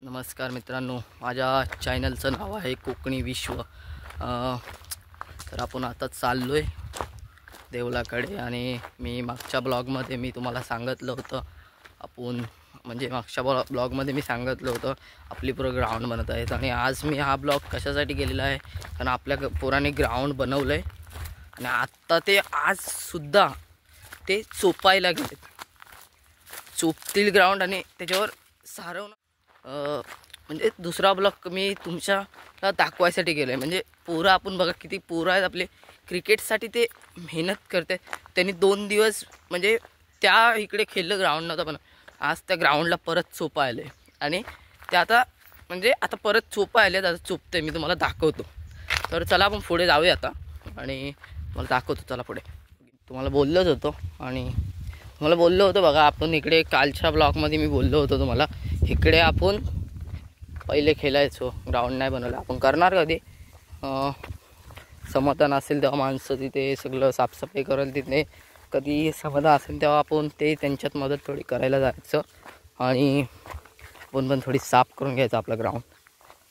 नमस्कार मित्रांनो, माझ्या चॅनलचं नाव आहे कोकणी विश्व। तर आपण आता चाललो आहे देवलाकडे। आणि मी मागच्या ब्लॉगमध्ये मी तुम्हाला सांगितलं होतं, आपण म्हणजे मागच्या ब्लॉगमध्ये मी सांगितलं होतं आपली पुरं ग्राउंड बनत आहेत। आणि आज मी हा ब्लॉग कशासाठी केलेला आहे, कारण आपल्या पोरांनी ग्राउंड बनवलं आहे आणि आत्ता ते आजसुद्धा ते चोपायला गेले, चोपतील ग्राउंड आणि त्याच्यावर सारवणं। म्हणजे दुसरा ब्लॉग मी तुमच्याला दाखवायसाठी गेलो आहे। म्हणजे पोरं आपण बघा किती पोरं आहेत आपले, क्रिकेटसाठी ते मेहनत करते। त्यांनी 2 दिवस म्हणजे त्या इकडे खेळलं, ग्राउंड नव्हतं पण आज त्या ग्राउंडला परत चोपा आले आणि ते आता म्हणजे आता परत चोपा आले, आता चोपते मी तुम्हाला दाखवतो। तर चला आपण पुढे जाऊया आता आणि मला दाखवतो, चला पुढे। तुम्हाला बोललोच होतो आणि मला बोललो होतो बघा, आपण इकडे कालच्या ब्लॉगमध्ये मी बोललो होतो तुम्हाला, इकडे आपण पहिले खेळायचो, ग्राउंड नाही बनवलं। आपण करणार कधी समाधान असेल तेव्हा माणसं तिथे सगळं साफसफाई करेल, तिथे कधी समाधान असेल तेव्हा आपण ते त्यांच्यात मदत थोडी करायला जायचं आणि आपण पण थोडी साफ करून घ्यायचं आपलं ग्राउंड।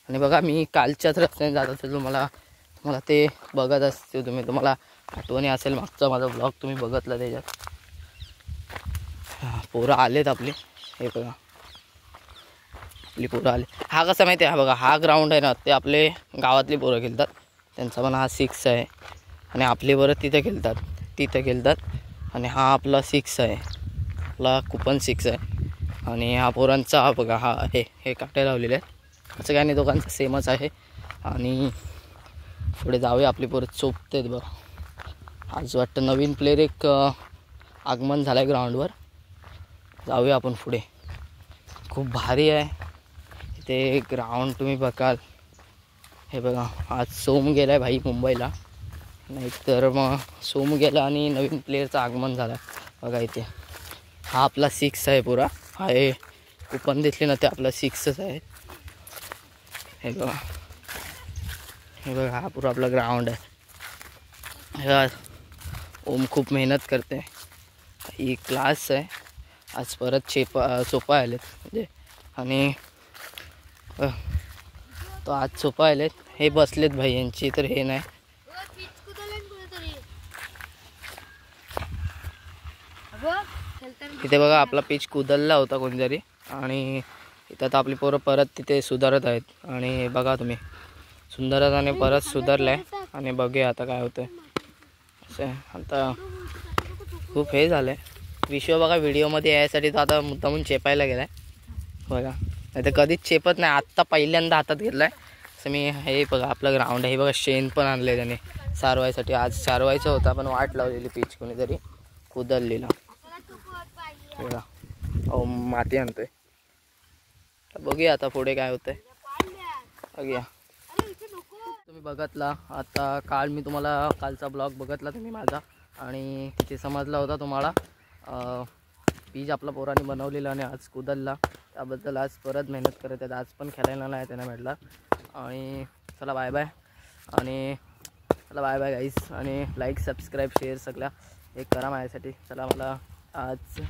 आणि बघा मी कालच्याच रस्त्याने जात असेल, तुम्हाला ते बघत असते तुम्ही, तुम्हाला आठवणी असेल मागचा माझा ब्लॉग तुम्ही बघितला, त्याच्यात पोरं आलेत आपले, हे बघा आपली पोरं आले। हा कसा माहिती आहे, हा बघा हा ग्राउंड आहे ना, ते आपले गावातली पोरं खेळतात, त्यांचा पण हा 6 आहे आणि आपले पोरं तिथं खेळतात आणि हा आपला 6 आहे, आपला कुपन 6 आहे। आणि हा पोरांचा हा बघा, हा हे काटे लावलेले आहेत, असं काय नाही, दोघांचं सेमच आहे। आणि पुढे जाऊया, आपली पोरं चोपतात बघा। आज वाटतं नवीन प्लेयर एक आगमन झालं आहे ग्राउंडवर, जाऊया आपण पुढे। खूप भारी आहे ते ग्राउंड, तुम्ही बघाल। हे बघा आज सोम गेला आहे भाई मुंबईला, नाहीतर मग सोम गेला आणि नवीन प्लेयरचं आगमन झालं बघा इथे। हा आपला 6 आहे पुरा, हा हे कुपन दिसले ना, ते आपला 6च आहे। हे बघा हा पुरा आपला ग्राउंड आहे। ओम खूप मेहनत करते, ही क्लास आहे। आज परत चोपा आलेत म्हणजे, आणि तो आज चोपा आलेत, हे बसलेत भाई यांची, तर हे नाही। इथे बघा आपला पिच कुदलला होता कोणतरी, आणि इथं आता आपली पोरं परत तिथे सुधारत आहेत। आणि बघा तुम्ही सुधारत आणि परत सुधारलं आहे, आणि बघूया आता काय होतं असं। आता खूप हे झालं आहे, विश्व बघा व्हिडिओमध्ये यायसाठी तो आता मुद्दामून चेपायला गेला आहे बघा, नाही तर कधीच चेपत नाही, आत्ता पहिल्यांदा हातात घेतला आहे असं मी। हे बघा आपलं ग्राउंड आहे, हे बघा शेण पण आणलं आहे त्याने सारवायसाठी, आज सारवायचं होता पण वाट लावलेली पिच कोणीतरी कुदललेला बघा। माती आणतोय, बघूया आता पुढे काय होतंय, बघूया। तुम्ही बघितला आता, काल मी तुम्हाला कालचा ब्लॉग बघितला तुम्ही माझा, आणि तिथे समजला होता तुम्हाला पीच आपला पोरांनी बनवलेला आणि आज कुदलला, त्याबद्दल आज परत मेहनत करत आहेत। आज पण खेळायला नाही त्यांना भेटला। आणि चला बाय बाय, आणि चला बाय बाय गाईस, आणि लाईक सबस्क्राईब शेअर सगळ्या एक करा माझ्यासाठी। चला मला आज